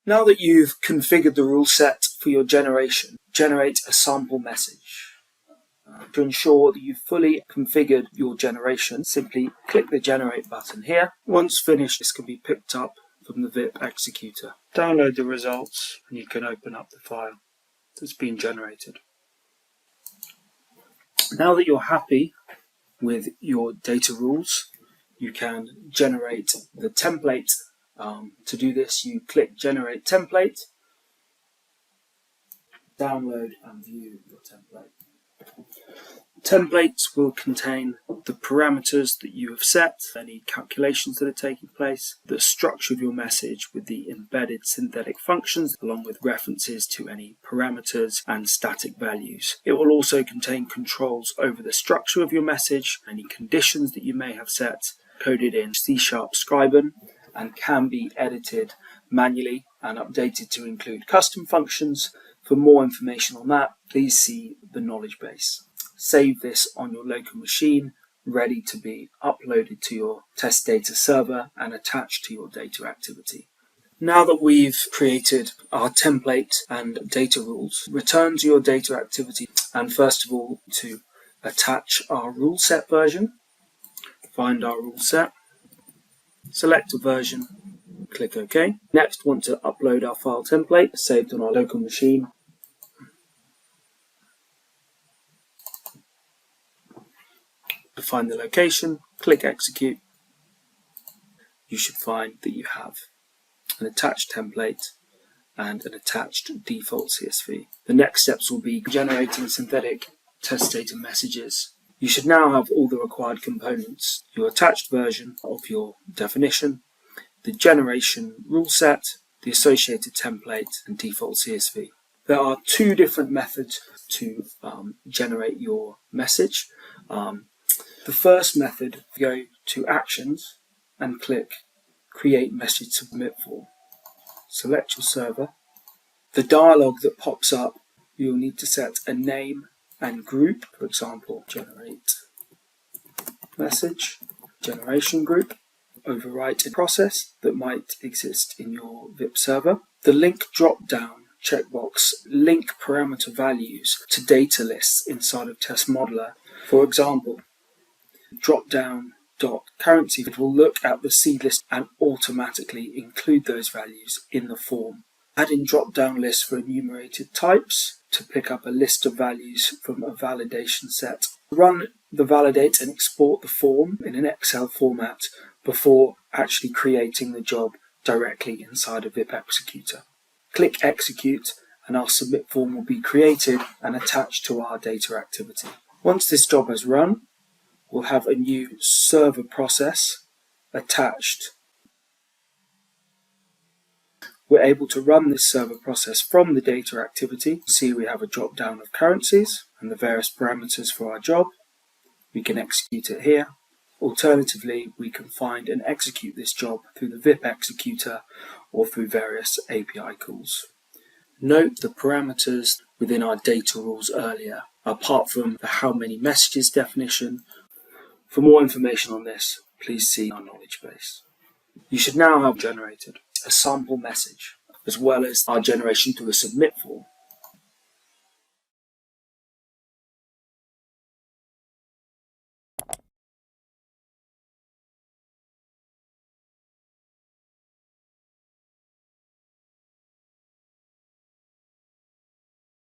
Now that you've configured the rule set for your generation, generate a sample message. To ensure that you've fully configured your generation, simply click the Generate button here. Once finished, this can be picked up from the VIP executor. Download the results and you can open up the file that's been generated. Now that you're happy with your data rules, you can generate the template. To do this, you click Generate Template, download and view your template. Templates will contain the parameters that you have set, any calculations that are taking place, the structure of your message with the embedded synthetic functions, along with references to any parameters and static values. It will also contain controls over the structure of your message, any conditions that you may have set, coded in C# Scriben, and can be edited manually and updated to include custom functions. For more information on that, please see the knowledge base. Save this on your local machine, ready to be uploaded to your test data server and attached to your data activity. Now that we've created our template and data rules, return to your data activity and first of all to attach our rule set version. Find our rule set, select a version, click OK. Next, want to upload our file template saved on our local machine. To find the location, click Execute. You should find that you have an attached template and an attached default CSV. The next steps will be generating synthetic test data messages. You should now have all the required components: your attached version of your definition, the generation rule set, the associated template, and default CSV. There are two different methods to generate your message. The first method, go to Actions and click Create Message Submit Form. Select your server. The dialog that pops up, you'll need to set a name and group, for example, Generate Message, Generation Group. Overwrite a process that might exist in your VIP server. The link drop-down checkbox, link parameter values to data lists inside of Test Modeler. For example, drop-down .currency, it will look at the seed list and automatically include those values in the form. Add in drop-down lists for enumerated types to pick up a list of values from a validation set. Run the validate and export the form in an Excel format before actually creating the job directly inside a VIP executor. Click Execute and our submit form will be created and attached to our data activity. Once this job has run, we'll have a new server process attached. We're able to run this server process from the data activity. See, we have a drop down of currencies and the various parameters for our job. We can execute it here. Alternatively, we can find and execute this job through the VIP executor or through various API calls. Note the parameters within our data rules earlier, apart from the how many messages definition. For more information on this, please see our knowledge base. You should now have generated a sample message, as well as our generation to a submit form.